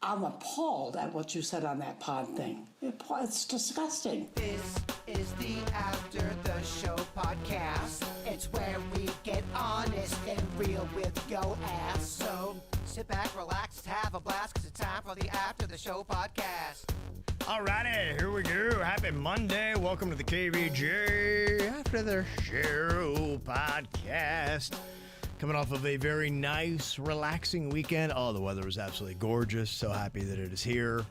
I'm appalled at what you said on that pod thing. It's disgusting. This is the After the Show podcast. It's where we get honest and real with yo ass. So sit back, relax, have a blast, because it's time for the After the Show podcast. Alrighty, here we go. Happy Monday. Welcome to the KVJ After the Show podcast. Coming off of a very nice, relaxing weekend. Oh, the weather was absolutely gorgeous. So happy that it is here.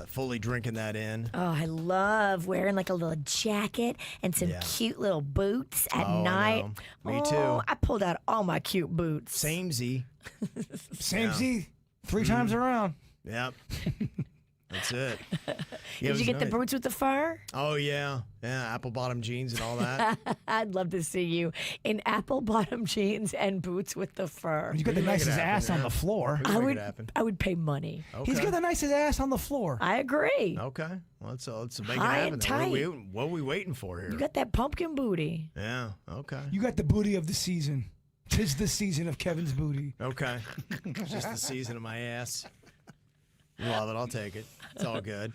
Fully drinking that in. Oh, I love wearing like a little jacket and some cute little boots at night. Me too. I pulled out all my cute boots. Samey. Samey. 3 times around. Yep. That's it. Did you get the boots with the fur? Oh, yeah. Yeah, apple bottom jeans and all that. I'd love to see you in apple bottom jeans and boots with the fur. You got the nicest ass on the floor. I would pay money. Okay. He's got the nicest ass on the floor. I agree. Okay. Well, let's make it High happen. and tight. What are we waiting for here? You got that pumpkin booty. Yeah, okay. You got the booty of the season. 'Tis the season of Kevin's booty. Okay. Just the season of my ass. Love it. I'll take it. It's all good.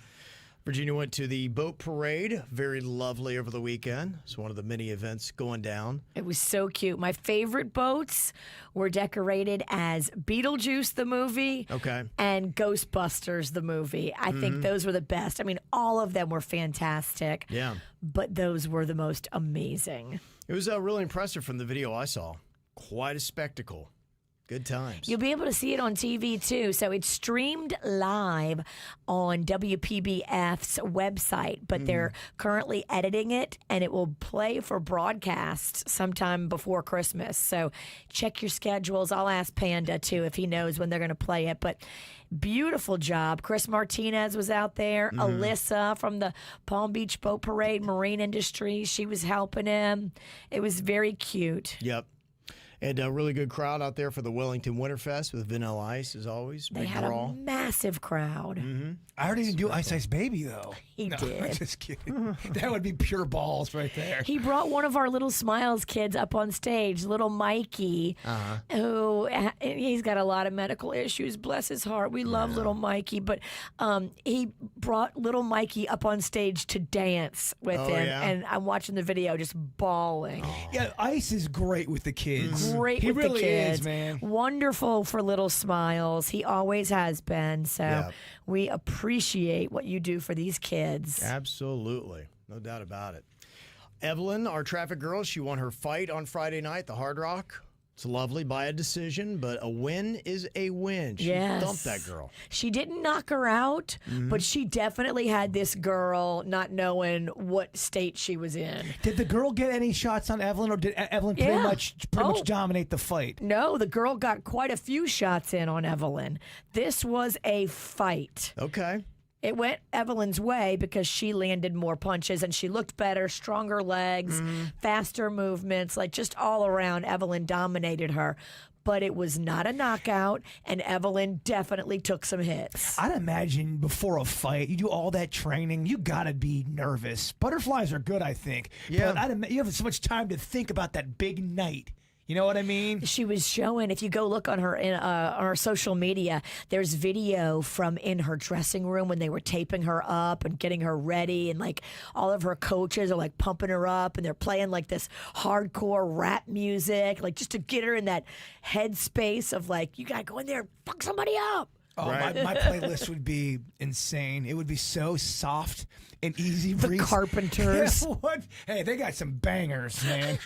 Virginia went to the boat parade. Very lovely over the weekend. It's one of the many events going down. It was so cute. My favorite boats were decorated as Beetlejuice the movie and Ghostbusters the movie. I think those were the best. I mean, all of them were fantastic. Yeah. But those were the most amazing. It was really impressive from the video I saw. Quite a spectacle. Good times. You'll be able to see it on TV, too. So it's streamed live on WPBF's website, but they're currently editing it, and it will play for broadcast sometime before Christmas. So check your schedules. I'll ask Panda, too, if he knows when they're going to play it. But beautiful job. Chris Martinez was out there. Alyssa from the Palm Beach Boat Parade Marine Industry, she was helping him. It was very cute. Yep. And a really good crowd out there for the Wellington Winterfest with Vanilla Ice, as always. They Big had draw. a massive crowd. I heard he didn't do Ice Ice Baby, though. He did. I'm just kidding. That would be pure balls right there. He brought one of our Little Smiles kids up on stage, little Mikey, who he's got a lot of medical issues. Bless his heart. We love little Mikey, but he brought little Mikey up on stage to dance with him, and I'm watching the video just bawling. Yeah, Ice is great with the kids. Great he with really the kids. is, man. Wonderful for Little Smiles. He always has been. So we appreciate what you do for these kids. Absolutely. No doubt about it. Evelyn, our traffic girl, she won her fight on Friday night at the Hard Rock. It's lovely by a decision, but a win is a win. She thumped that girl. She didn't knock her out, but she definitely had this girl not knowing what state she was in. Did the girl get any shots on Evelyn, or did Evelyn pretty much dominate the fight? No, the girl got quite a few shots in on Evelyn. This was a fight. Okay. It went Evelyn's way because she landed more punches and she looked better, stronger legs, faster movements, like just all around. Evelyn dominated her. But it was not a knockout, and Evelyn definitely took some hits. I'd imagine before a fight, you do all that training, you got to be nervous. Butterflies are good, I think. Yeah. But you have so much time to think about that big night. You know what I mean? She was showing, if you go look on her social media, there's video from in her dressing room when they were taping her up and getting her ready, and like all of her coaches are like pumping her up, and they're playing like this hardcore rap music, like just to get her in that headspace of like, you gotta go in there and fuck somebody up. Oh, my playlist would be insane. It would be so soft and easy breezy. The Carpenters. Yeah, what? Hey, they got some bangers, man.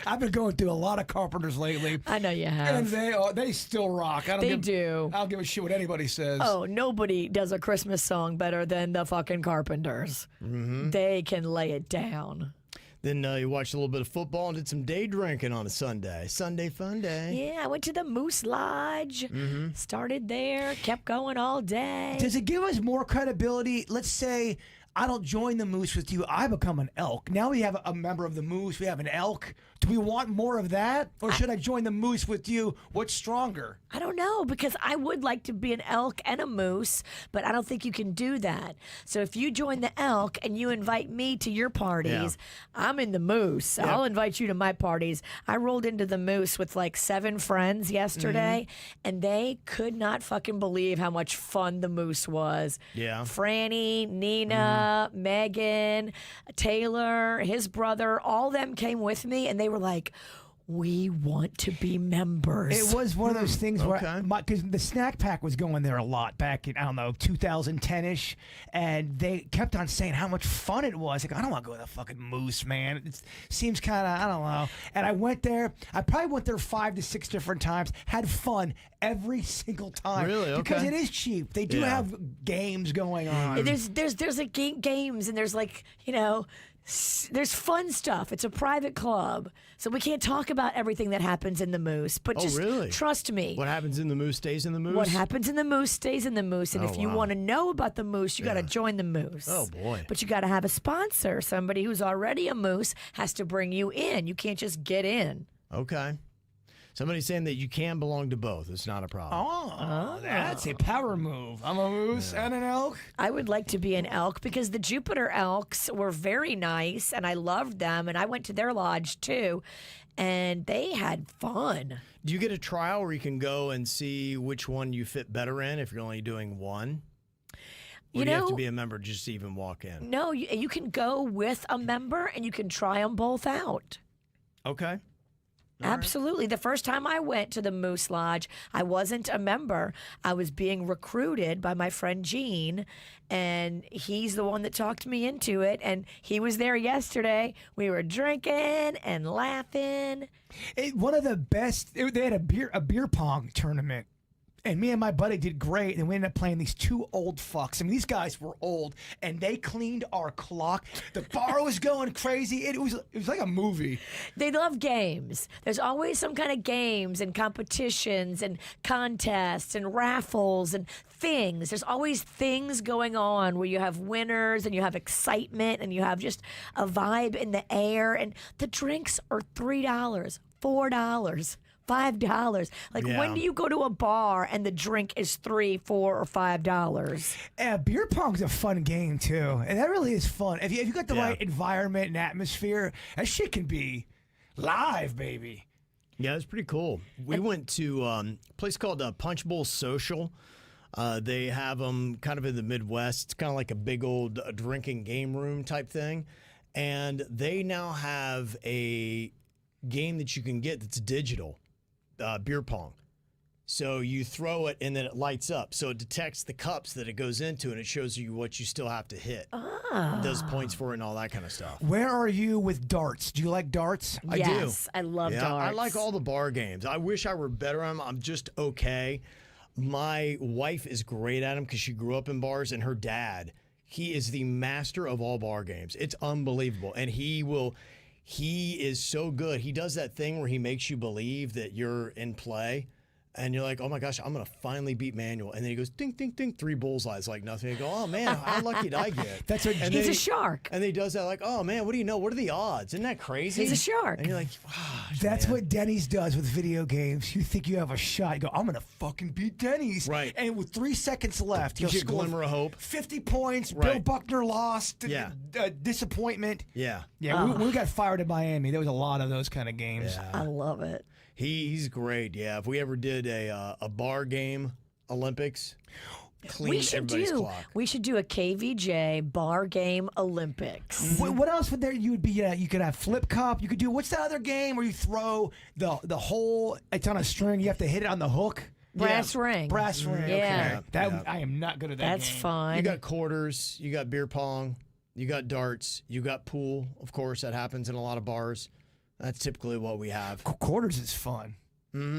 I've been going through a lot of Carpenters lately. I know you have. And they still rock. I don't give a shit what anybody says. Oh, nobody does a Christmas song better than the fucking Carpenters. They can lay it down. Then you watched a little bit of football and did some day drinking on a Sunday. Sunday fun day. Yeah, I went to the Moose Lodge. Started there, kept going all day. Does it give us more credibility? Let's say I don't join the moose with you. I become an elk. Now we have a member of the moose. We have an elk. Do we want more of that? Or should I join the moose with you? What's stronger? I don't know, because I would like to be an elk and a moose, but I don't think you can do that. So if you join the elk and you invite me to your parties, I'm in the moose. I'll invite you to my parties. I rolled into the moose with like 7 friends yesterday, and they could not fucking believe how much fun the moose was. Yeah. Franny, Nina, Megan, Taylor, his brother, all them came with me, and they were like, we want to be members. It was one of those things where, Okay. because the snack pack was going there a lot back in, I don't know, 2010-ish, and they kept on saying how much fun it was. Like, I don't want to go to the fucking moose, man. It seems kind of, I don't know. And I went there. I probably went there 5 to 6 different times. Had fun every single time. Really? Okay. Because it is cheap. They do have games going on. There's like games, and there's like, you know, there's fun stuff. It's a private club, so we can't talk about everything that happens in the moose. But just really? trust me. What happens in the moose stays in the moose? What happens in the moose stays in the moose. And Oh, if you wow. want to know about the moose, you got to join the moose. Oh, boy. But you got to have a sponsor. Somebody who's already a moose has to bring you in. You can't just get in. Okay. Somebody's saying that you can belong to both. It's not a problem. Oh, that's a power move. I'm a moose and an elk. I would like to be an elk because the Jupiter Elks were very nice and I loved them. And I went to their lodge too. And they had fun. Do you get a trial where you can go and see which one you fit better in if you're only doing one? Or You do you have know- to be a member just to even walk in? No, you can go with a member and you can try them both out. Okay. Absolutely. The first time I went to the Moose Lodge, I wasn't a member. I was being recruited by my friend Gene, and he's the one that talked me into it. And he was there yesterday. We were drinking and laughing. One of the best. They had a beer pong tournament, and me and my buddy did great. And we ended up playing these 2 old fucks. I mean, these guys were old, and they cleaned our clock. The bar was going crazy. It was like a movie. They love games. There's always some kind of games and competitions and contests and raffles and things. There's always things going on where you have winners and you have excitement and you have just a vibe in the air. And the drinks are $3, $4. $5. Like, Yeah. when do you go to a bar and the drink is $3, $4, or $5? Beer pong's a fun game too, and that really is fun. If you got the Yeah. right environment and atmosphere, that shit can be live, baby. Yeah, it's pretty cool. We went to a place called Punch Bowl Social. They have them kind of in the Midwest. It's kind of like a big old drinking game room type thing. And they now have a game that you can get that's digital, beer pong. So you throw it and then it lights up. So it detects the cups that it goes into and it shows you what you still have to hit. It does points for it and all that kind of stuff. Where are you with darts? Do you like darts? I do. Yes, I love Yeah, darts. I like all the bar games. I wish I were better at them. I'm just okay. My wife is great at them because she grew up in bars, and her dad, he is the master of all bar games. It's unbelievable. And he is so good. He does that thing where he makes you believe that you're in play. And you're like, oh my gosh, I'm going to finally beat Manuel. And then he goes, ding, ding, ding, 3 bullseyes like nothing. You go, oh man, how lucky did I get? That's what And He's then a shark. And he does that like, oh man, what do you know? What are the odds? Isn't that crazy? He's a shark. And you're like, wow. That's what Denny's does with video games. You think you have a shot. You go, I'm going to fucking beat Denny's. Right. And with 3 seconds left, Gives he'll you a score glimmer of hope. 50 points. Right. Bill Buckner lost. Yeah. Disappointment. Yeah. Yeah, we got fired in Miami. There was a lot of those kind of games. I love it. He's great. Yeah. If we ever did a bar game Olympics, clean We should everybody's do. clock. We should do a KVJ bar game Olympics. What else would there? You would be. You could have flip cup. You could do. What's the other game where you throw the hole? It's on a string. You have to hit it on the hook. Brass ring. Brass ring. Yeah. Okay. That I am not good at that. That's game. fun. You got quarters, you got beer pong, you got darts, you got pool. Of course, that happens in a lot of bars. That's typically what we have. Quarters is fun.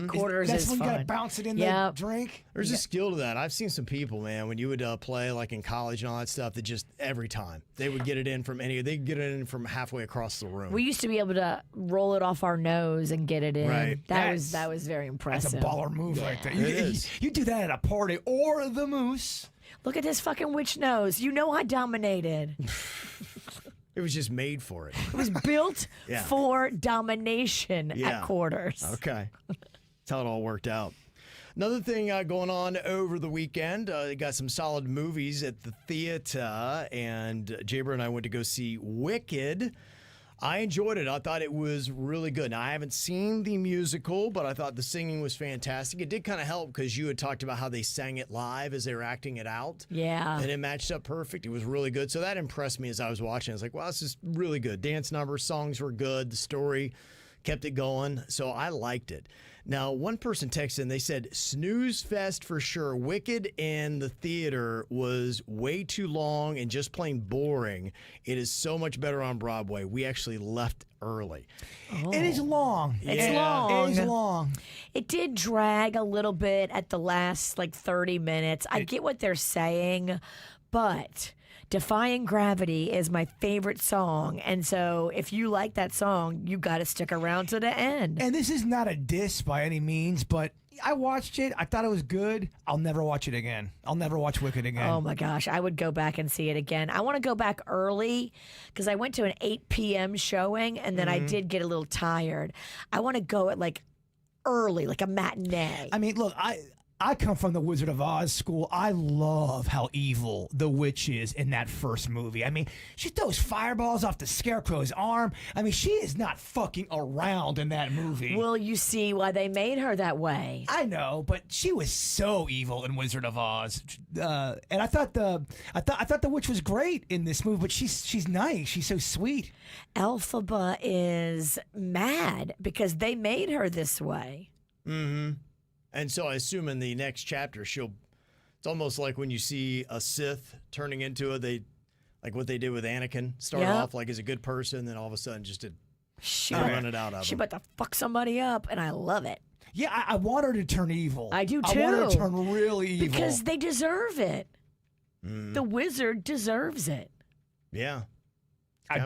Quarters That's is when fun. you gotta bounce it in Yep. the drink. There's a skill to that. I've seen some people, man, when you would play like in college and all that stuff, that just every time they would get it in from they'd get it in from halfway across the room. We used to be able to roll it off our nose and get it in. Right. That was very That's impressive. a baller move right there. It is. You do that at a party or the Moose. Look at this fucking witch nose. You know I dominated. It was just made for it. It was built Yeah. for domination Yeah. at quarters. Okay. That's how it all worked out. Another thing going on over the weekend, got some solid movies at the theater, and Jaber and I went to go see Wicked. I enjoyed it. I thought it was really good. Now, I haven't seen the musical, but I thought the singing was fantastic. It did kind of help because you had talked about how they sang it live as they were acting it out. Yeah. And it matched up perfect. It was really good. So that impressed me as I was watching. I was like, wow, this is really good. Dance numbers, songs were good. The story kept it going. So I liked it. Now, one person texted and they said, snooze fest for sure. Wicked in the theater was way too long and just plain boring. It is so much better on Broadway. We actually left early. It is long. It's long. It is long. It did drag a little bit at the last 30 minutes. I get what they're saying, but Defying Gravity is my favorite song. And so if you like that song, you got to stick around to the end. And this is not a diss by any means, but I watched it. I thought it was good. I'll never watch it again. I'll never watch Wicked again. Oh my gosh, I would go back and see it again. I want to go back early because I went to an 8 p.m. showing and then I did get a little tired. I want to go at early, like a matinee. I mean, look, I come from the Wizard of Oz school. I love how evil the witch is in that first movie. I mean, she throws fireballs off the Scarecrow's arm. I mean, she is not fucking around in that movie. Will you see why they made her that way? I know, but she was so evil in Wizard of Oz, and I thought the witch was great in this movie. But she's nice. She's so sweet. Elphaba is mad because they made her this way. Mm-hmm. And so I assume in the next chapter, it's almost like when you see a Sith turning into like what they did with Anakin, start off as a good person, then all of a sudden just to run it out of She him. about to fuck somebody up, and I love it. Yeah, I want her to turn evil. I do too. I want her to turn really evil. Because they deserve it. The wizard deserves it. Yeah. I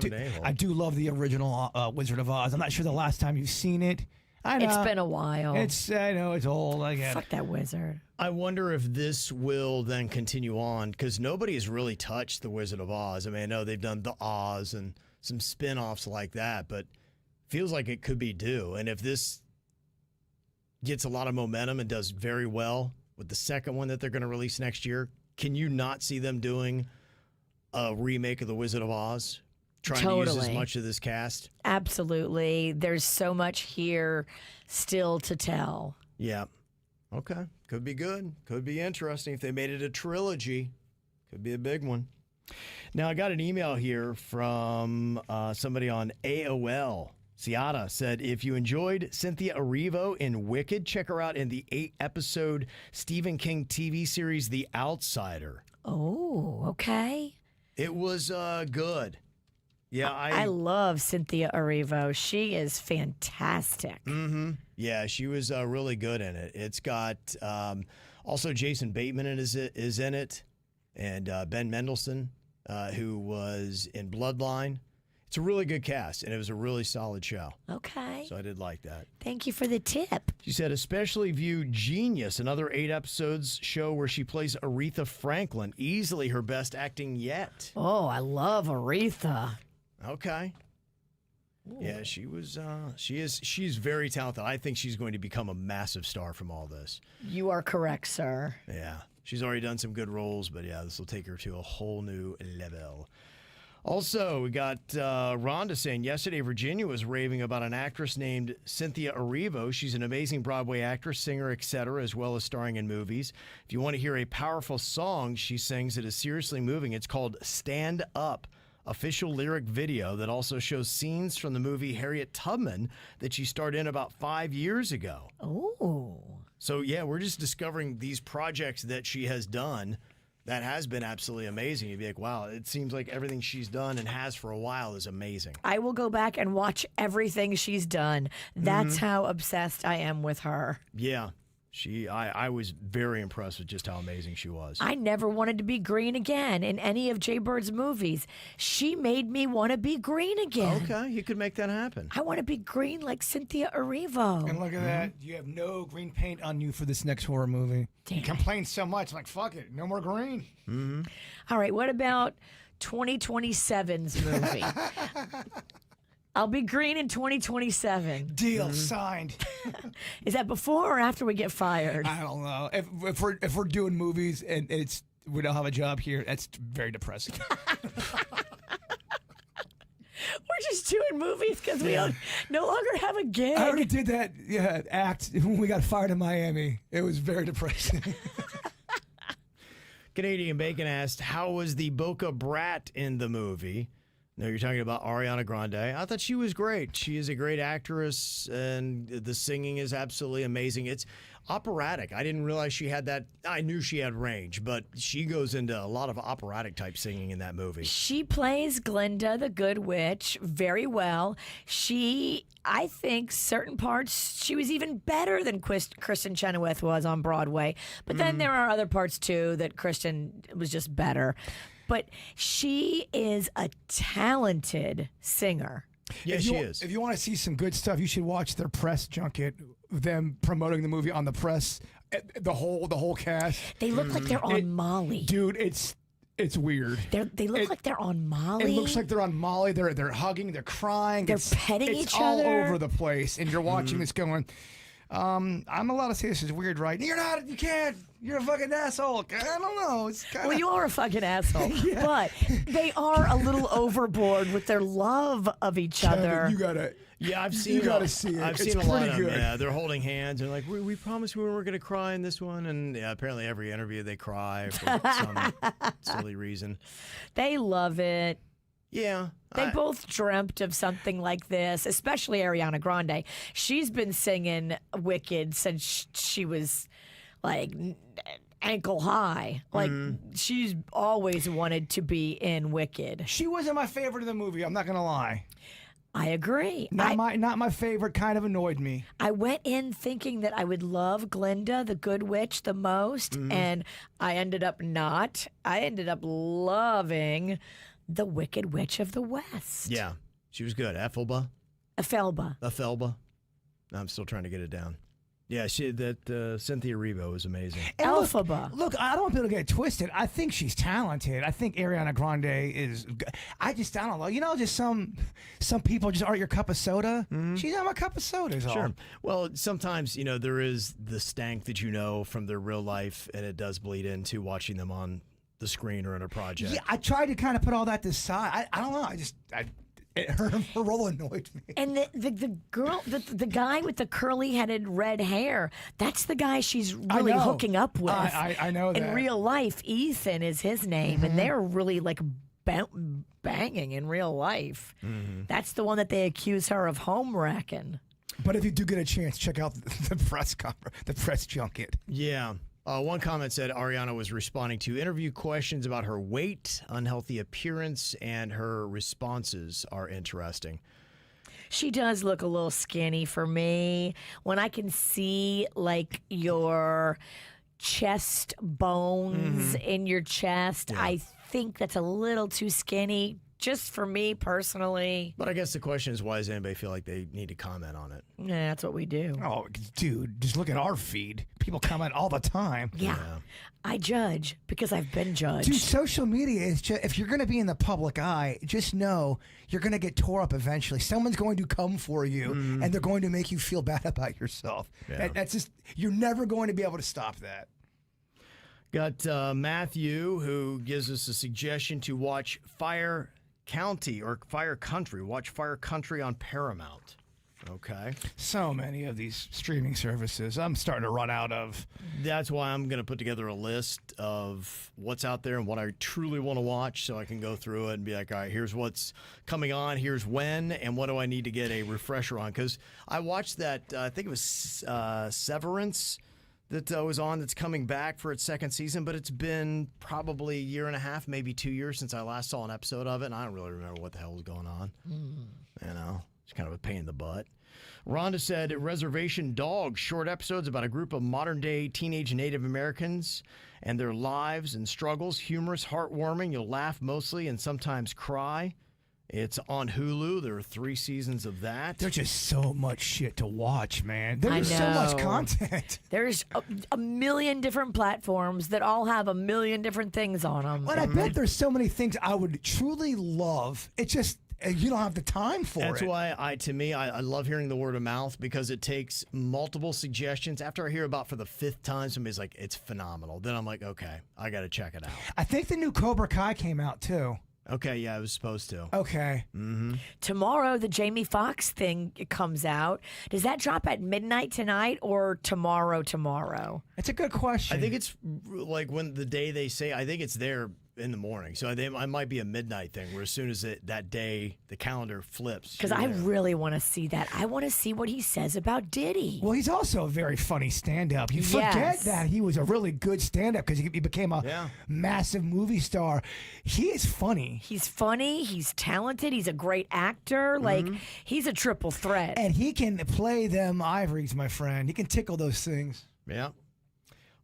do love the original Wizard of Oz. I'm not sure the last time you've seen it. I know. It's been a while. I know it's old. I get Fuck it. that wizard. I wonder if this will then continue on because nobody has really touched the Wizard of Oz. I mean, I know they've done the Oz and some spin-offs like that, but feels like it could be due. And if this gets a lot of momentum and does very well with the second one that they're going to release next year, can you not see them doing a remake of the Wizard of Oz? Trying to use as much of this cast? Absolutely. There's so much here still to tell. Yeah. Okay. Could be good. Could be interesting. If they made it a trilogy, could be a big one. Now, I got an email here from somebody on AOL. Ciata said, if you enjoyed Cynthia Erivo in Wicked, check her out in the 8-episode Stephen King TV series, The Outsider. Oh, okay. It was good. Yeah, I love Cynthia Erivo. She is fantastic. Mm-hmm. Yeah, she was really good in it. It's got also Jason Bateman is in it, and Ben Mendelsohn, who was in Bloodline. It's a really good cast, and it was a really solid show. Okay. So I did like that. Thank you for the tip. She said, especially view Genius, another 8 episodes show where she plays Aretha Franklin. Easily her best acting yet. Oh, I love Aretha. Okay. Ooh. Yeah, she's very talented. I think she's going to become a massive star from all this. You are correct, sir. Yeah. She's already done some good roles, but yeah, this will take her to a whole new level. Also, we got Rhonda saying, yesterday Virginia was raving about an actress named Cynthia Erivo. She's an amazing Broadway actress, singer, etc., as well as starring in movies. If you want to hear a powerful song she sings that is seriously moving, it's called Stand Up. Official lyric video that also shows scenes from the movie Harriet Tubman that she starred in about 5 years ago. Oh. So, yeah, we're just discovering these projects that she has done that has been absolutely amazing. You'd be like, wow, it seems like everything she's done and has for a while is amazing. I will go back and watch everything she's done. That's how obsessed I am with her. Yeah. I was very impressed with just how amazing she was. I never wanted to be green again in any of Jay Bird's movies. She made me want to be green again. Okay, you could make that happen. I want to be green like Cynthia Erivo. And look at that. You have no green paint on you for this next horror movie. Damn You complain so much. I'm like, fuck it. No more green. All right, what about 2027's movie? I'll be green in 2027. Deal signed. Is that before or after we get fired? I don't know. If we're doing movies and we don't have a job here, that's very depressing. We're just doing movies because we don't no longer have a gig. I already did that act when we got fired in Miami. It was very depressing. Canadian Bacon asked, how was the Boca Brat in the movie? No, you're talking about Ariana Grande. I thought she was great. She is a great actress, and the singing is absolutely amazing. It's operatic. I didn't realize she had that. I knew she had range, but she goes into a lot of operatic type singing in that movie. She plays Glinda, the Good Witch, very well. I think certain parts, she was even better than Kristen Chenoweth was on Broadway. But then there are other parts, too, that Kristen was just better. But she is a talented singer. Yes, she is. If you want to see some good stuff, you should watch their press junket, them promoting the movie on the press, the whole cast. They look like they're on Molly. Dude, it's weird. They look like they're on Molly. It looks like they're on Molly. They're hugging. They're crying. They're petting it's each all other. over the place, and you're watching this going. I'm allowed to say this is weird, right? You're not. You can't. You're a fucking asshole. I don't know. It's kind of. Well, you are a fucking asshole. But they are a little overboard with their love of each other. You gotta. Yeah, I've seen. You gotta see it. I've It's seen a lot pretty of them. good. Yeah, they're holding hands and like, we promised we weren't going to cry in this one, and yeah, apparently every interview they cry for some silly reason. They love it. Yeah, They both dreamt of something like this, especially Ariana Grande. She's been singing Wicked since she was like ankle high. Like she's always wanted to be in Wicked. She wasn't my favorite of the movie. I'm not gonna lie. I agree. Not my favorite. Kind of annoyed me. I went in thinking that I would love Glinda, the Good Witch, the most, and I ended up not. I ended up loving the Wicked Witch of the West. Yeah, she was good. Ethelba. Ethelba. I'm still trying to get it down. Yeah, Cynthia Erivo was amazing. And Elphaba. Look, I don't want people to get it twisted. I think she's talented. I think Ariana Grande is. I don't know. You know, just some people just aren't your cup of soda. She's not my cup of soda. Is all. Sure. Well, sometimes, there is the stank that you know from their real life, and it does bleed into watching them on the screen or in a project. Yeah, I tried to kind of put all that to the side. I don't know. Her role annoyed me. And the girl, the guy with the curly-headed red hair, that's the guy she's really know. hooking up with. I know that. In real life, Ethan is his name, and they're really like banging in real life. That's the one that they accuse her of home wrecking. But if you do get a chance, check out the press junket. Yeah. One comment said Ariana was responding to interview questions about her weight, unhealthy appearance, and her responses are interesting. She does look a little skinny for me. When I can see like your chest bones in your chest, I think that's a little too skinny. Just for me personally. But I guess the question is, why does anybody feel like they need to comment on it? Yeah, that's what we do. Oh, dude, just look at our feed. People comment all the time. Yeah. I judge because I've been judged. Dude, social media is just, if you're going to be in the public eye, just know you're going to get tore up eventually. Someone's going to come for you and they're going to make you feel bad about yourself. Yeah. That's just, you're never going to be able to stop that. Got Matthew, who gives us a suggestion to watch Fire County or Fire Country. Watch Fire Country on Paramount. Okay. So many of these streaming services I'm starting to run out of. That's why I'm going to put together a list of what's out there and what I truly want to watch so I can go through it and be like, all right, here's what's coming on, here's when, and what do I need to get a refresher on? Because I watched that, I think it was Severance that was on, that's coming back for its second season, but it's been probably a year and a half, maybe 2 years since I last saw an episode of it, and I don't really remember what the hell was going on. It's kind of a pain in the butt. Rhonda said, Reservation Dogs, short episodes about a group of modern-day teenage Native Americans and their lives and struggles. Humorous, heartwarming. You'll laugh mostly and sometimes cry. It's on Hulu. There are 3 seasons of that. There's just so much shit to watch, man. There's I so much know. content. There's a million different platforms that all have a million different things on them. But I bet there's so many things I would truly love. It's just you don't have the time for That's it. why I love hearing the word of mouth, because it takes multiple suggestions. After I hear about for the 5th time, somebody's like, it's phenomenal. Then I'm like, okay, I got to check it out. I think the new Cobra Kai came out too. Okay, yeah, I was supposed to. Okay. Tomorrow, the Jamie Foxx thing comes out. Does that drop at midnight tonight or tomorrow? It's a good question. I think it's like when the day they say, I think it's there in the morning. So I might be a midnight thing where as soon as that day, the calendar flips. Because you're I there. really want to see that. I want to see what he says about Diddy. Well, he's also a very funny stand-up. You forget Yes. that he was a really good stand-up because he became a massive movie star. He is funny. He's funny. He's talented. He's a great actor. Like, he's a triple threat. And he can play them ivories, my friend. He can tickle those things. Yeah.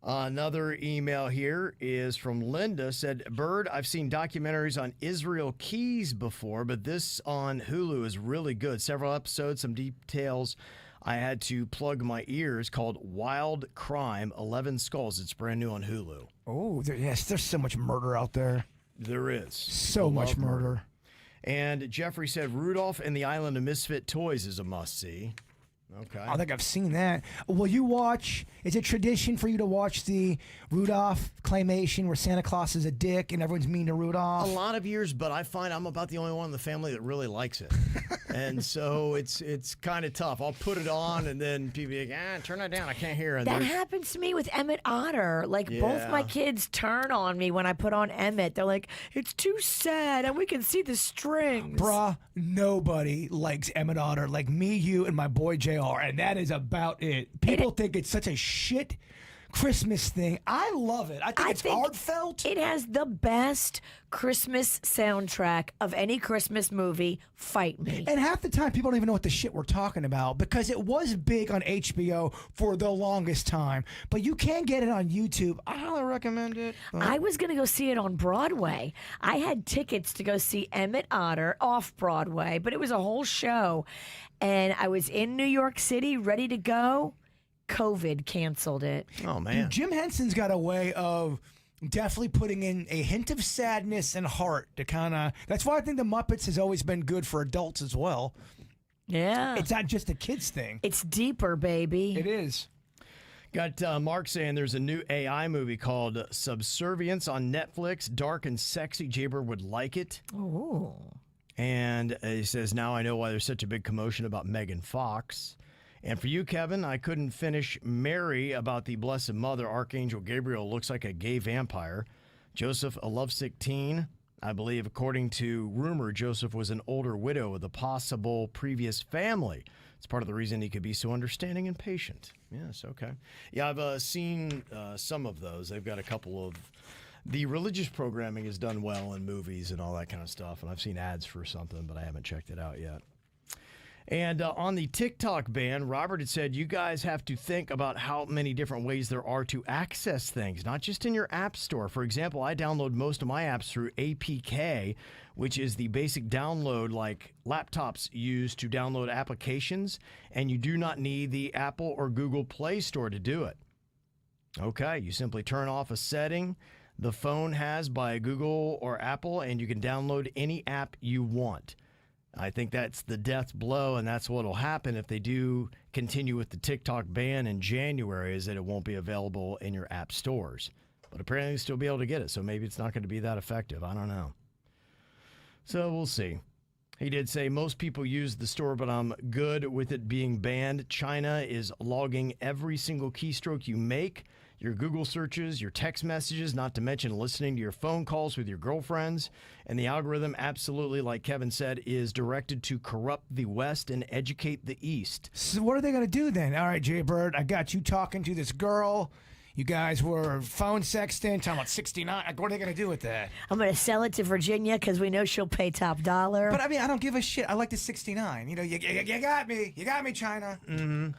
Another email here is from Linda. Said, Bird, I've seen documentaries on Israel Keys before, but this on Hulu is really good. Several episodes, some details I had to plug my ears, called Wild Crime, 11 Skulls. It's brand new on Hulu. Oh, yes, there's so much murder out there. There is. So much murder. And Jeffrey said, Rudolph and the Island of Misfit Toys is a must-see. Okay. I think I've seen that. Will you watch? Is it tradition for you to watch the Rudolph claymation where Santa Claus is a dick and everyone's mean to A Rudolph? lot of years, but I find I'm about the only one in the family that really likes it. And so it's kind of tough. I'll put it on and then people be like, turn that down. I can't hear. And That there's- happens to me with Emmett Otter. Like, both Yeah. my kids turn on me when I put on Emmett. They're like, it's too sad and we can see the strings. Bruh, nobody likes Emmett Otter like me, you, and my boy JR, and that is about it. People think it's such a shit Christmas thing. I love it. I think it's heartfelt. It has the best Christmas soundtrack of any Christmas movie. Fight me. And half the time, people don't even know what the shit we're talking about because it was big on HBO for the longest time. But you can get it on YouTube. I highly recommend it. I was going to go see it on Broadway. I had tickets to go see Emmett Otter off Broadway, but it was a whole show. And I was in New York City ready to go. COVID canceled it. Oh, man. Jim Henson's got a way of definitely putting in a hint of sadness and heart to kind of. That's why I think the Muppets has always been good for adults as well. Yeah. It's not just a kids thing. It's deeper, baby. It is. Got Mark saying there's a new AI movie called Subservience on Netflix. Dark and sexy. Jaybird would like it. Ooh. And he says, now I know why there's such a big commotion about Megan Fox. And for you, Kevin, I couldn't finish Mary about the Blessed Mother. Archangel Gabriel looks like a gay vampire. Joseph, a lovesick teen. I believe, according to rumor, Joseph was an older widow with a possible previous family. It's part of the reason he could be so understanding and patient. Yes, okay. Yeah, I've seen some of those. They've got a couple of... The religious programming is done well in movies and all that kind of stuff. And I've seen ads for something, but I haven't checked it out yet. And on the TikTok ban, Robert had said you guys have to think about how many different ways there are to access things, not just in your app store. For example, I download most of my apps through APK, which is the basic download like laptops use to download applications, and you do not need the Apple or Google Play Store to do it. Okay, you simply turn off a setting the phone has by Google or Apple, and you can download any app you want. I think that's the death blow, and that's what will happen if they do continue with the TikTok ban in January, is that it won't be available in your app stores. But apparently you'll still be able to get it, so maybe it's not going to be that effective. I don't know. So we'll see. He did say most people use the store, but I'm good with it being banned. China is logging every single keystroke you make, your Google searches, your text messages, not to mention listening to your phone calls with your girlfriends. And the algorithm, absolutely, like Kevin said, is directed to corrupt the West and educate the East. So what are they going to do then? All right, Jay Bird, I got you talking to this girl. You guys were phone sexting, talking about 69. Like, what are they going to do with that? I'm going to sell it to Virginia because we know she'll pay top dollar. But I mean, I don't give a shit. I like the 69. You know, you got me. You got me, China. Mm-hmm.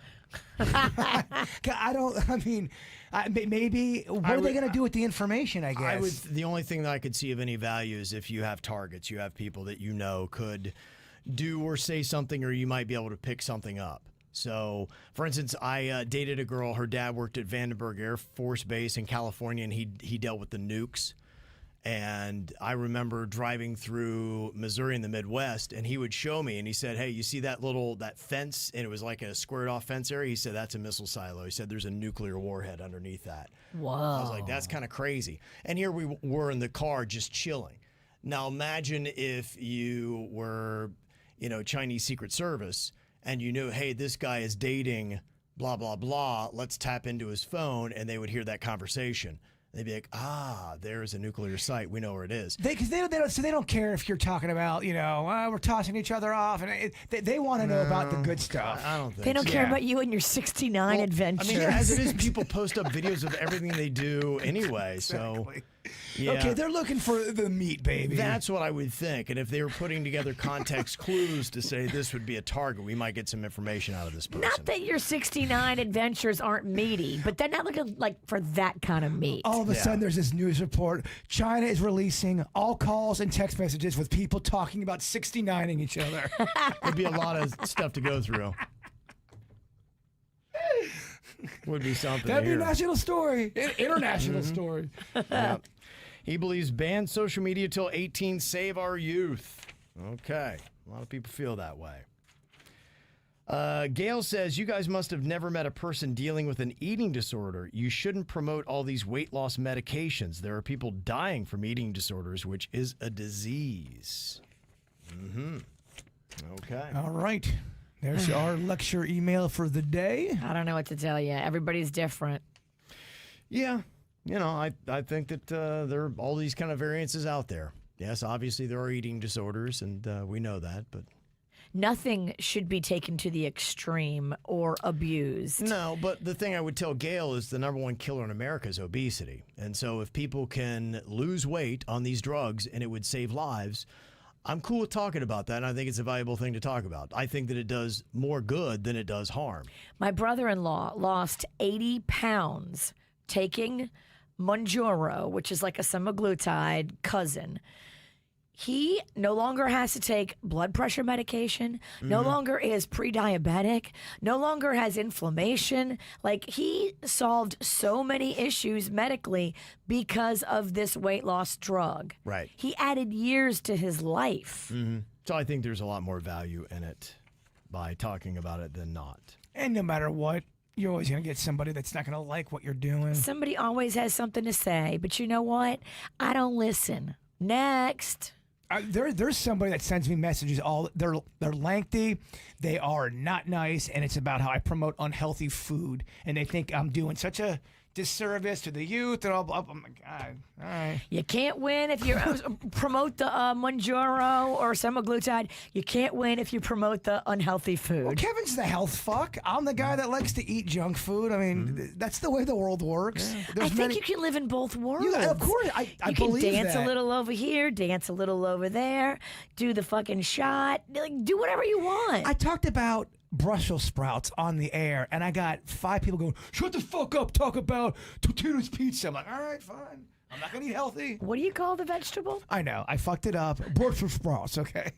Maybe, what are they going to do with the information, I guess? The only thing that I could see of any value is if you have targets, you have people that you know could do or say something, or you might be able to pick something up. So, for instance, I dated a girl. Her dad worked at Vandenberg Air Force Base in California, and he dealt with the nukes. And I remember driving through Missouri in the Midwest, and he would show me, and he said, hey, you see that fence? And it was like a squared-off fence area. He said, that's a missile silo. He said, there's a nuclear warhead underneath that. Whoa. I was like, that's kind of crazy. And here we were in the car just chilling. Now, imagine if you were, Chinese Secret Service, and you knew, hey, this guy is dating blah, blah, blah. Let's tap into his phone, and they would hear that conversation. They'd be like, there's a nuclear site. We know where it is. They don't care if you're talking about, we're tossing each other off. And they want to know about the good stuff. I don't think They don't care about you and your 69 adventures. I mean, as it is, people post up videos of everything they do anyway. Exactly. So, yeah. Okay, they're looking for the meat, baby. That's what I would think. And if they were putting together context clues to say this would be a target, we might get some information out of this person. Not that your 69 adventures aren't meaty, but they're not looking like for that kind of meat. All of a sudden, there's this news report. China is releasing all calls and text messages with people talking about 69ing each other. There'd be a lot of stuff to go through. Would be something. That'd be a here. national story, international story. Yep. He believes ban social media till 18, save our youth. Okay. A lot of people feel that way. Gail says, you guys must have never met a person dealing with an eating disorder. You shouldn't promote all these weight loss medications. There are people dying from eating disorders, which is a disease. Mm-hmm. Okay. All right. There's our lecture email for the day. I don't know what to tell you. Everybody's different. Yeah. I think that there are all these kind of variances out there. Yes, obviously there are eating disorders, and we know that, but Nothing should be taken to the extreme or abused. no, but the thing I would tell Gail is the number one killer in America is obesity. And so if people can lose weight on these drugs and it would save lives, I'm cool with talking about that, and I think it's a valuable thing to talk about. I think that it does more good than it does harm. My brother-in-law lost 80 pounds taking Mounjaro, which is like a semaglutide cousin. He no longer has to take blood pressure medication, no longer is pre-diabetic, no longer has inflammation. Like, he solved so many issues medically because of this weight loss drug. Right. He added years to his life. So I think there's a lot more value in it by talking about it than not. And no matter what, you're always going to get somebody that's not going to like what you're doing. Somebody always has something to say, but you know what? I don't listen. Next. There's somebody that sends me messages. They're lengthy, they are not nice, and it's about how I promote unhealthy food, and they think I'm doing such a disservice to the youth. And oh my God! All right. You can't win if you promote the Mounjaro or semaglutide. You can't win if you promote the unhealthy food. Well, Kevin's the health fuck. I'm the guy that likes to eat junk food. I mean, that's the way the world works. I think you can live in both worlds. Of course, I you can believe dance that. a little over here, dance a little over there, do the fucking shot, like, do whatever you want. I talked about Brussels sprouts on the air, and I got 5 people going, shut the fuck up, talk about Totino's pizza. I'm like, all right, fine. I'm not going to eat healthy. What do you call the vegetable? I know. I fucked it up. Brussels sprouts, okay?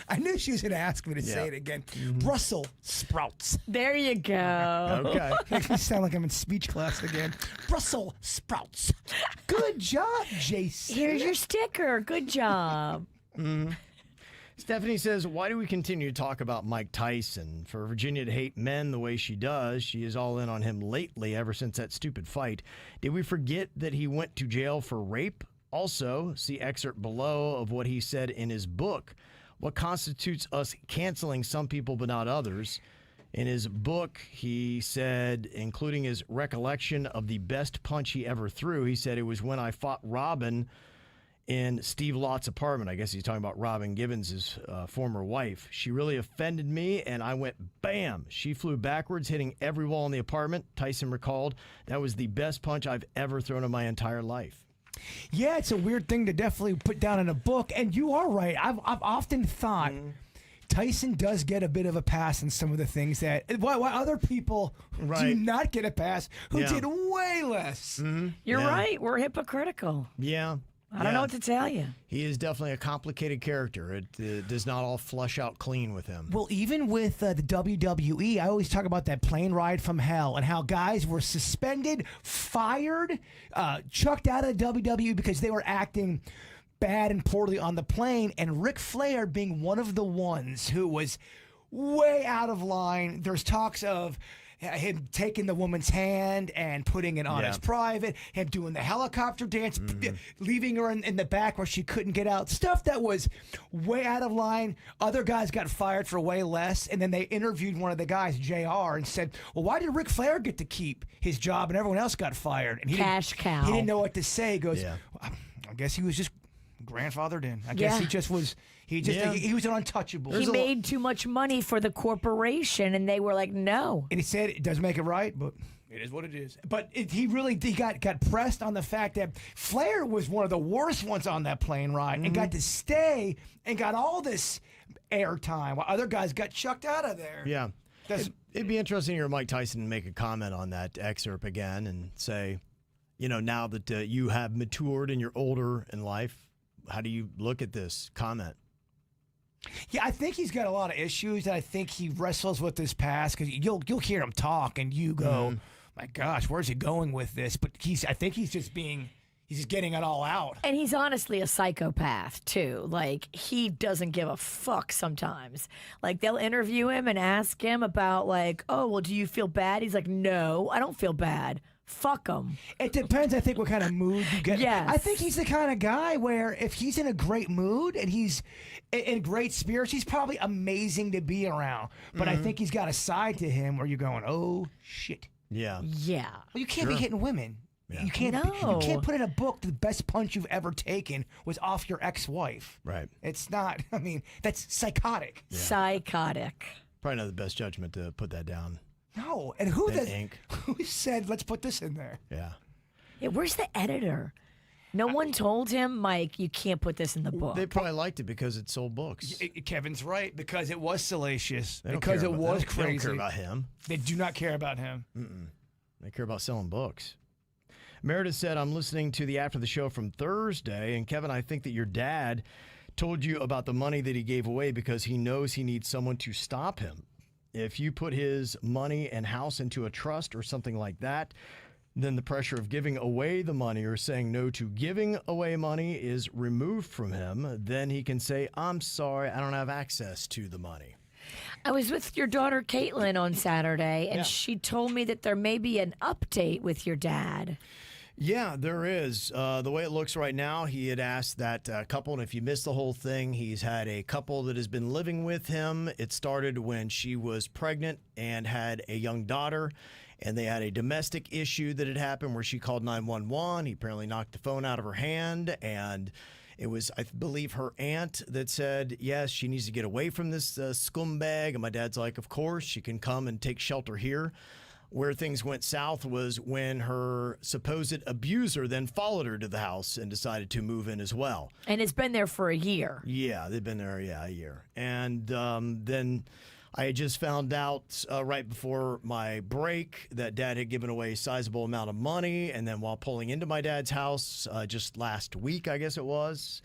I knew she was going to ask me to say it again. Brussels sprouts. There you go. Okay. Makes me sound like I'm in speech class again. Brussels sprouts. Good job, Jason. Here's your sticker. Good job. Stephanie says, why do we continue to talk about Mike Tyson? For Virginia to hate men the way she does, she is all in on him lately ever since that stupid fight. Did we forget that he went to jail for rape? Also, see excerpt below of what he said in his book. What constitutes us canceling some people but not others? In his book, he said, including his recollection of the best punch he ever threw, he said, it was when I fought Robin in Steve Lott's apartment. I guess he's talking about Robin Gibbons' former wife. She really offended me, and I went bam. She flew backwards, hitting every wall in the apartment. Tyson recalled, that was the best punch I've ever thrown in my entire life. Yeah, it's a weird thing to definitely put down in a book, and you are right. I've often thought Tyson does get a bit of a pass in some of the things that why other people do not get a pass who did way less. You're right. We're hypocritical. Yeah. I don't know what to tell you. He is definitely a complicated character. It does not all flush out clean with him. Well, even with the WWE, I always talk about that plane ride from hell and how guys were suspended, fired, chucked out of the WWE because they were acting bad and poorly on the plane, and Ric Flair being one of the ones who was way out of line. There's talks of him taking the woman's hand and putting it on his private, him doing the helicopter dance, leaving her in the back where she couldn't get out. Stuff that was way out of line. Other guys got fired for way less, and then they interviewed one of the guys, JR, and said, well, why did Ric Flair get to keep his job and everyone else got fired? And Cash cow. He didn't know what to say. He goes, well, I guess he was just grandfathered in. I guess he just was. He was an untouchable. He made too much money for the corporation, and they were like, no. And he said it doesn't make it right, but it is what it is. But he got pressed on the fact that Flair was one of the worst ones on that plane ride and got to stay and got all this airtime while other guys got chucked out of there. Yeah. It'd be interesting to hear Mike Tyson make a comment on that excerpt again and say, now that you have matured and you're older in life, how do you look at this comment? Yeah, I think he's got a lot of issues, and I think he wrestles with his past because you'll hear him talk, and you go, "My gosh, where's he going with this?" But I think he's just getting it all out. And he's honestly a psychopath too. Like, he doesn't give a fuck sometimes. Like, they'll interview him and ask him about like, "Oh, well, do you feel bad?" He's like, "No, I don't feel bad." Fuck him. It depends, I think, what kind of mood you get. Yes. I think he's the kind of guy where if he's in a great mood and he's in great spirits, he's probably amazing to be around. But I think he's got a side to him where you're going, oh, shit. Yeah. Yeah. Well, you can't be hitting women. Yeah. You can't. No. You can't put in a book the best punch you've ever taken was off your ex-wife. Right. It's not. I mean, that's psychotic. Yeah. Psychotic. Probably not the best judgment to put that down. No, and who ink. who said let's put this in there? Yeah. Yeah, where's the editor? No one told him, Mike, you can't put this in the book. They probably liked it because it sold books. Kevin's right, because it was salacious, They don't because care it about- was they don't crazy. care about him. They do not care about him. They care about selling books. Meredith said, I'm listening to the After the Show from Thursday, and Kevin, I think that your dad told you about the money that he gave away because he knows he needs someone to stop him. If you put his money and house into a trust or something like that, then the pressure of giving away the money or saying no to giving away money is removed from him. Then he can say, I'm sorry, I don't have access to the money. I was with your daughter, Caitlin, on Saturday, and she told me that there may be an update with your dad. Yeah, there is. The way it looks right now, he had asked that couple, and if you missed the whole thing, he's had a couple that has been living with him. It started when she was pregnant and had a young daughter, and they had a domestic issue that had happened where she called 911. He apparently knocked the phone out of her hand, and it was, I believe, her aunt that said, yes, she needs to get away from this scumbag. And my dad's like, of course, she can come and take shelter here. Where things went south was when her supposed abuser then followed her to the house and decided to move in as well. And it's been there for a year. Yeah, they've been there, a year. And then I had just found out right before my break that Dad had given away a sizable amount of money. And then while pulling into my dad's house just last week, I guess it was,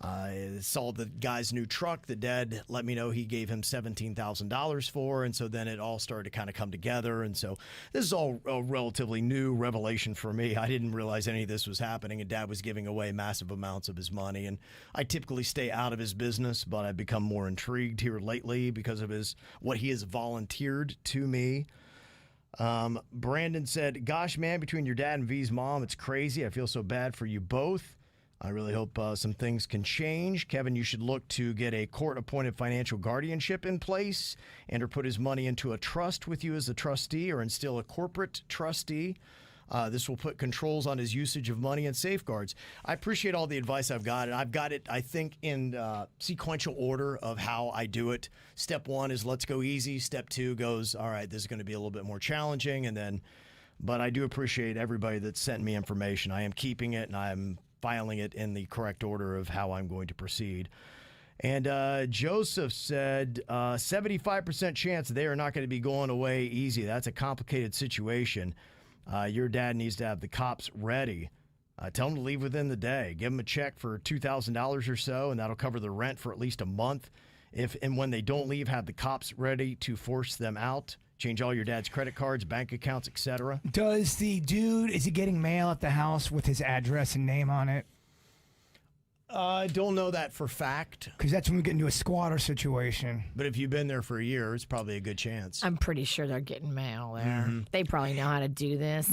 I saw the guy's new truck that Dad let me know he gave him $17,000 for. And so then it all started to kind of come together. And so this is all a relatively new revelation for me. I didn't realize any of this was happening, and Dad was giving away massive amounts of his money. And I typically stay out of his business, but I've become more intrigued here lately because of what he has volunteered to me. Brandon said, gosh, man, between your dad and V's mom, it's crazy. I feel so bad for you both. I really hope some things can change. Kevin, you should look to get a court-appointed financial guardianship in place and or put his money into a trust with you as a trustee or instill a corporate trustee. This will put controls on his usage of money and safeguards. I appreciate all the advice I've got, and I've got it, I think, in sequential order of how I do it. Step 1 is let's go easy. Step 2 goes, all right, this is going to be a little bit more challenging, and then, but I do appreciate everybody that sent me information. I am keeping it, and I'm filing it in the correct order of how I'm going to proceed. And Joseph said, 75% chance they are not going to be going away easy. That's a complicated situation. Your dad needs to have the cops ready. Tell them to leave within the day. Give them a check for $2,000 or so, and that'll cover the rent for at least a month. And when they don't leave, have the cops ready to force them out. Change all your dad's credit cards, bank accounts, etc. Does the dude, is he getting mail at the house with his address and name on it? I don't know that for fact. Because that's when we get into a squatter situation. But if you've been there for a year, it's probably a good chance. I'm pretty sure they're getting mail there. They probably know how to do this.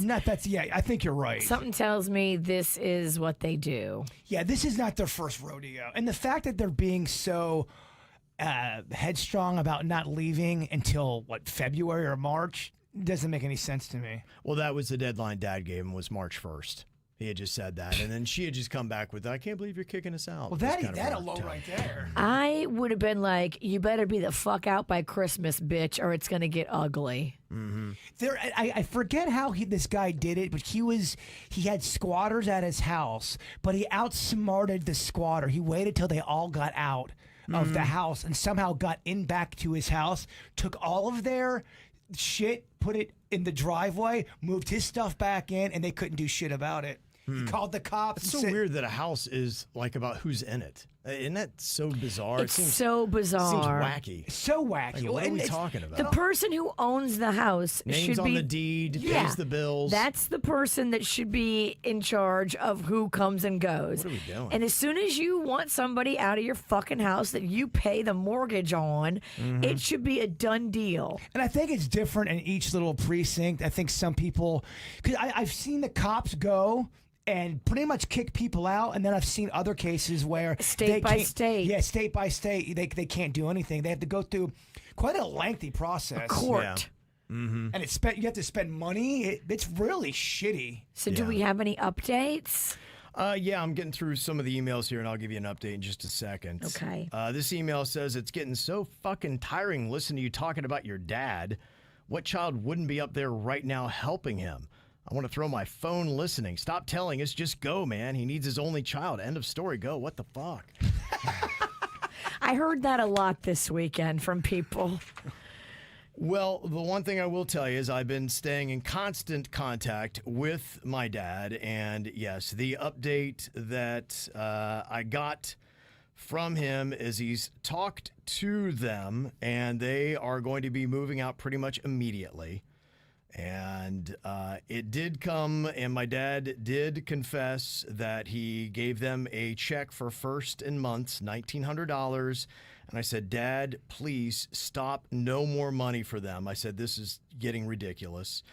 Yeah, I think you're right. Something tells me this is what they do. Yeah, this is not their first rodeo. And the fact that they're being so headstrong about not leaving until, February or March, doesn't make any sense to me. Well, that was the deadline Dad gave him, was March 1st. He had just said that, and then she had just come back with, I can't believe you're kicking us out. Well, that alone right there. I would have been like, you better be the fuck out by Christmas, bitch, or it's going to get ugly. Mm-hmm. I forget how this guy did it, but he had squatters at his house, but he outsmarted the squatter. He waited till they all got out of the house and somehow got in back to his house, took all of their shit, put it in the driveway, moved his stuff back in, and they couldn't do shit about it. He called the cops. It's so weird that a house is like about who's in it. Isn't that so bizarre? It's so bizarre. Seems wacky. So wacky. Like, what are we talking about? The person who owns the house Names should on be the deed, pays the bills. That's the person that should be in charge of who comes and goes. What are we doing? And as soon as you want somebody out of your fucking house that you pay the mortgage on, it should be a done deal. And I think it's different in each little precinct. I think some people, because I've seen the cops go and pretty much kick people out, and then I've seen other cases where state by state, they can't do anything. They have to go through quite a lengthy process. A court. Yeah. Mm-hmm. And you have to spend money. It's really shitty. So do we have any updates? Yeah, I'm getting through some of the emails here, and I'll give you an update in just a second. Okay. This email says, it's getting so fucking tiring listening to you talking about your dad. What child wouldn't be up there right now helping him? I want to throw my phone listening. Stop telling us. Just go, man. He needs his only child. End of story. Go. What the fuck? I heard that a lot this weekend from people. Well, the one thing I will tell you is I've been staying in constant contact with my dad. And yes, the update that I got from him is he's talked to them, and they are going to be moving out pretty much immediately. And it did come, and my dad did confess that he gave them a check for first and months, $1,900. And I said, Dad, please stop. No more money for them. I said, this is getting ridiculous.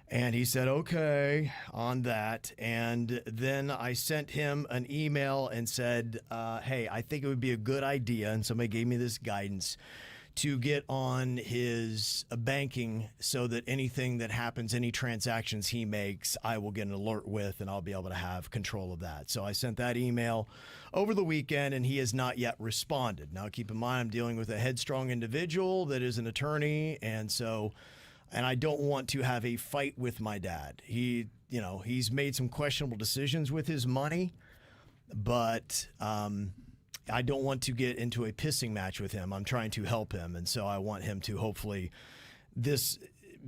And he said, okay, on that. And then I sent him an email and said, hey, I think it would be a good idea. And somebody gave me this guidance to get on his banking so that anything that happens, any transactions he makes, I will get an alert with, and I'll be able to have control of that. So I sent that email over the weekend, and he has not yet responded. Now, keep in mind, I'm dealing with a headstrong individual that is an attorney, and I don't want to have a fight with my dad. He's made some questionable decisions with his money, but I don't want to get into a pissing match with him. I'm trying to help him, and so I want him to hopefully this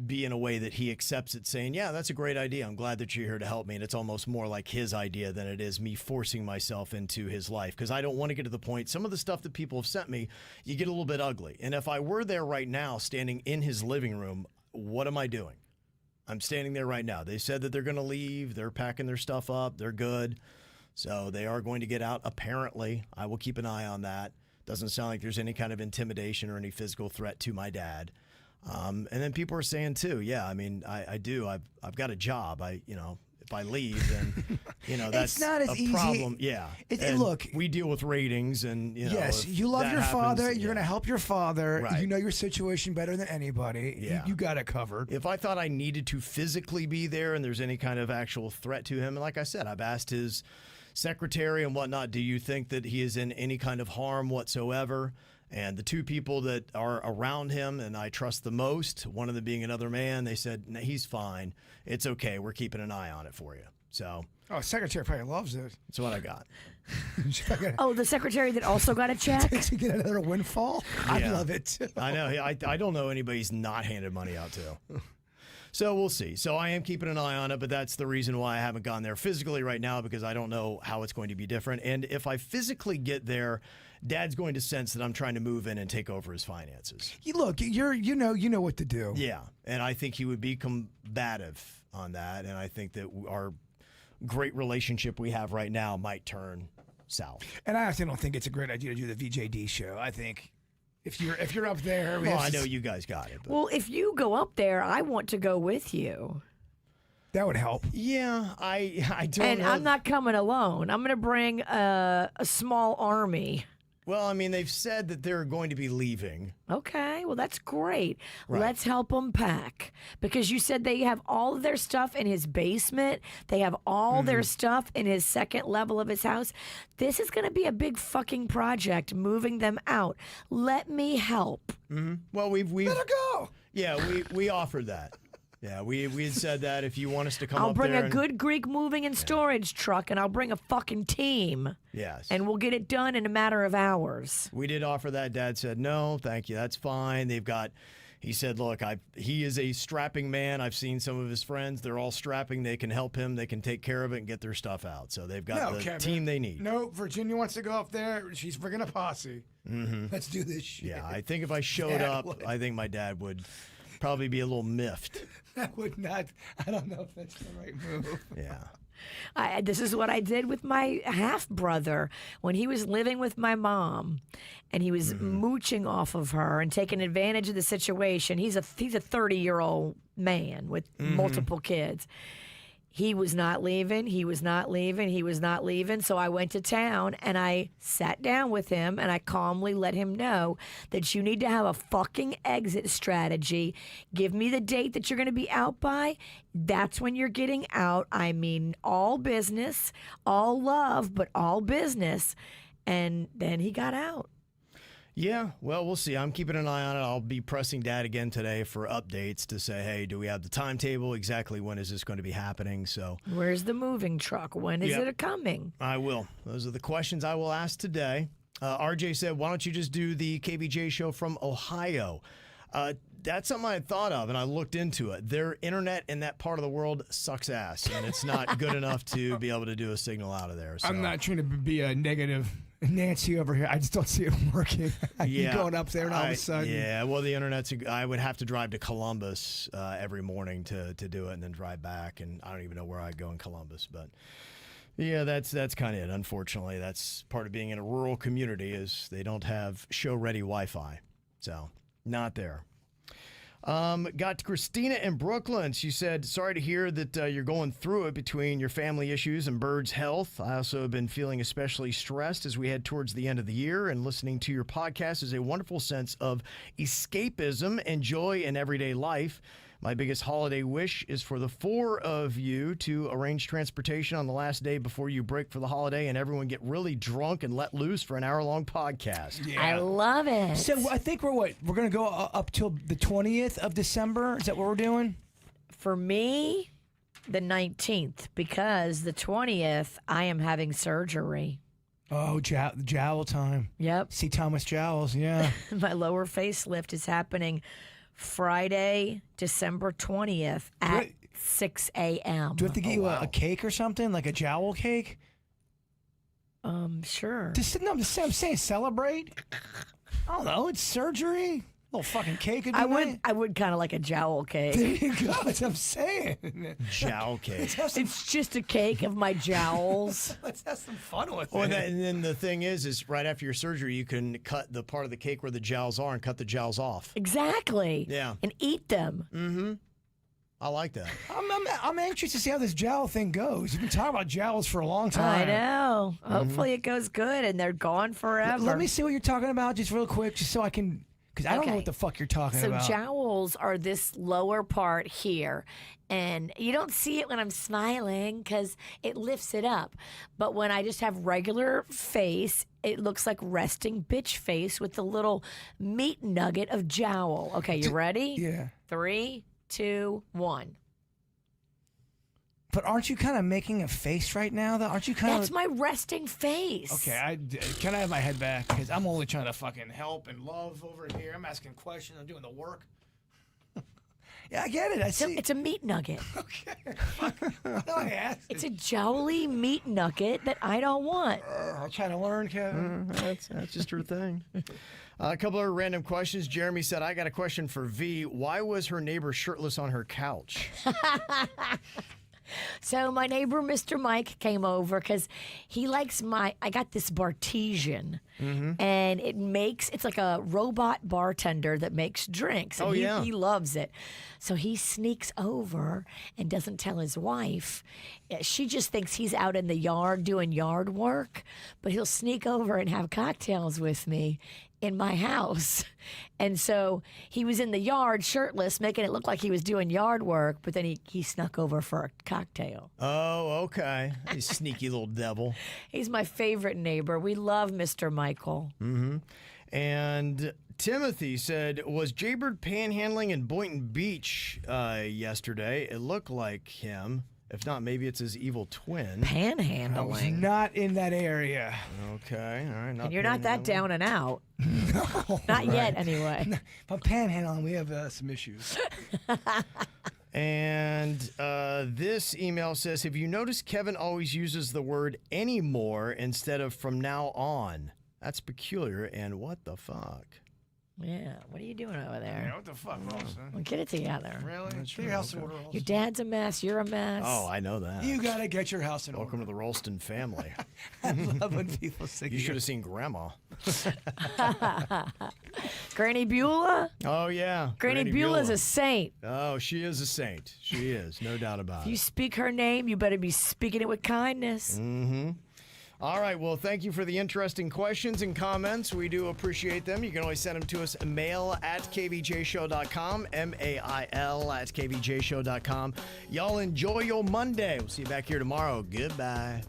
be in a way that he accepts it, saying, yeah, that's a great idea. I'm glad that you're here to help me. And it's almost more like his idea than it is me forcing myself into his life, because I don't want to get to the point. Some of the stuff that people have sent me, you get a little bit ugly. And if I were there right now standing in his living room, what am I doing? I'm standing there right now. They said that they're going to leave. They're packing their stuff up. They're good. So they are going to get out, apparently. I will keep an eye on that. Doesn't sound like there's any kind of intimidation or any physical threat to my dad. And then people are saying, too, yeah, I mean, I do. I've got a job. if I leave, then that's It's not as a easy. problem. Yeah. And Look, we deal with ratings, and yes, if you love that your happens, father. yeah. You're going to help your father. Right. You know your situation better than anybody. Yeah. You got it covered. If I thought I needed to physically be there and there's any kind of actual threat to him, and like I said, I've asked his secretary and whatnot, do you think that he is in any kind of harm whatsoever? And the two people that are around him and I trust the most, one of them being another man, they said, "No, he's fine. It's okay. We're keeping an eye on it for you." So Secretary probably loves it. that's what I got. Oh, the secretary that also got a check? To get another windfall? I Yeah. love it. I know. I don't know anybody he's not handed money out to. So we'll see. So I am keeping an eye on it, but that's the reason why I haven't gone there physically right now, because I don't know how it's going to be different. And if I physically get there, Dad's going to sense that I'm trying to move in and take over his finances. Look, you know what to do. Yeah, and I think he would be combative on that, and I think that our great relationship we have right now might turn south. And I actually don't think it's a great idea to do the VJD show. I think if you're up there, Well, I know you guys got it. But Well, if you go up there, I want to go with you. that would help. yeah, I don't And know. I'm not coming alone. I'm going to bring a small army. Well, I mean, they've said that they're going to be leaving. Okay, well, that's great. Right. Let's help them pack. Because you said they have all of their stuff in his basement. They have all their stuff in his second level of his house. This is going to be a big fucking project, moving them out. Let me help. Well, we've Let her go. yeah, we offered that. Yeah, we had said that if you want us to come I'll up bring there a and- good Greek moving and storage truck, and I'll bring a fucking team. Yes. And we'll get it done in a matter of hours. We did offer that. Dad said, "No, thank you. That's fine." He said, "Look, he is a strapping man. I've seen some of his friends. They're all strapping. They can help him. They can take care of it and get their stuff out. So they've got the Kevin. team they need." No, Virginia wants to go up there. She's bringing a posse. Let's do this shit. Yeah, I think if I showed Dad up, would. I think my dad would probably be a little miffed. That would not. I don't know if that's the right move. Yeah. This is what I did with my half brother when he was living with my mom, and he was mooching off of her and taking advantage of the situation. He's a 30-year-old man with multiple kids. He was not leaving. He was not leaving. He was not leaving. So I went to town and I sat down with him and I calmly let him know that you need to have a fucking exit strategy. Give me the date that you're going to be out by. That's when you're getting out. I mean, all business, all love, but all business. And then he got out. Yeah, well, we'll see. I'm keeping an eye on it. I'll be pressing Dad again today for updates to say, hey, do we have the timetable? Exactly when is this going to be happening? So Where's the moving truck? When is Yep. it coming? I will. Those are the questions I will ask today. RJ said, why don't you just do the KVJ show from Ohio? That's something I had thought of, and I looked into it. Their internet in that part of the world sucks ass, and it's not good enough to be able to do a signal out of there. So. I'm not trying to be a negative Nancy over here. I just don't see it working. You going up there and all of a sudden. Yeah, well, the internet's. I would have to drive to Columbus every morning to do it, and then drive back. And I don't even know where I'd go in Columbus, but yeah, that's kind of it. Unfortunately, that's part of being in a rural community is they don't have show-ready Wi-Fi, so not there. Got Christina in Brooklyn. She said, sorry to hear that you're going through it between your family issues and Bird's health. I also have been feeling especially stressed as we head towards the end of the year, and listening to your podcast is a wonderful sense of escapism and joy in everyday life. My biggest holiday wish is for the four of you to arrange transportation on the last day before you break for the holiday and everyone get really drunk and let loose for an hour-long podcast. Yeah. I love it. So I think we're going to go up till the 20th of December. Is that what we're doing? For me, the 19th, because the 20th, I am having surgery. Oh, jowl time. Yep. See Thomas Jowls, yeah. My lower facelift is happening Friday, December 20th at 6 a.m. Do we have to get you a cake or something, like a jowl cake? Sure. I'm saying celebrate. I don't know. It's surgery. A little fucking cake would be nice. I would kind of like a jowl There cake. you go. That's what I'm saying. Jowl cake. It's just a cake of my jowls. Let's have some fun with Well, it. and then the thing is right after your surgery, you can cut the part of the cake where the jowls are and cut the jowls off. Exactly. Yeah. And eat them. I like that. I'm anxious to see how this jowl thing goes. You've been talking about jowls for a long time. I know. Hopefully it goes good and they're gone forever. Let me see what you're talking about just real quick, just so I can, because I don't know Okay. what the fuck you're talking about. So jowls are this lower part here. And you don't see it when I'm smiling because it lifts it up. But when I just have regular face, it looks like resting bitch face with the little meat nugget of jowl. Okay, you ready? Yeah. 3, 2, 1. But aren't you kind of making a face right now, though? Aren't you kind That's of... my resting face. Okay, can I have my head back? Because I'm only trying to fucking help and love over here. I'm asking questions. I'm doing the work. Yeah, I get it. I So see. it's a meat nugget. Okay. No, I asked. It's a jowly meat nugget that I don't want. I'm trying to learn, Kevin. That's just her thing. A couple of random questions. Jeremy said, I got a question for V. Why was her neighbor shirtless on her couch? So my neighbor, Mr. Mike, came over because he likes I got this Bartesian, and it's like a robot bartender that makes drinks. And Oh, yeah. He loves it. So he sneaks over and doesn't tell his wife. She just thinks he's out in the yard doing yard work, but he'll sneak over and have cocktails with me in my house. And so he was in the yard shirtless, making it look like he was doing yard work, but then he snuck over for a cocktail. Oh, okay. You sneaky little devil. He's my favorite neighbor. We love Mr. Michael. And Timothy said, was Jaybird panhandling in Boynton Beach yesterday? It looked like him. If not, maybe it's his evil twin. Panhandling. Not in that area. Okay, all right. And you're not that panhandling. down and out. Not yet, anyway. But panhandling, we have some issues. And this email says, have you noticed Kevin always uses the word anymore instead of from now on? That's peculiar, and what the fuck? Yeah, what are you doing over there? What the fuck, Wilson? Well, get it together. Really? Get your house in order. Your dad's a mess. You're a mess. Oh, I know that. You gotta get your house in order. Welcome to the Rolston family. I love when people say You should have seen Grandma. Granny Beulah? Oh, yeah. Granny Beulah's a saint. Oh, she is a saint. She is, no doubt about If you it. speak her name, you better be speaking it with kindness. All right, well, thank you for the interesting questions and comments. We do appreciate them. You can always send them to us, mail@kvjshow.com, mail@kvjshow.com. Y'all enjoy your Monday. We'll see you back here tomorrow. Goodbye.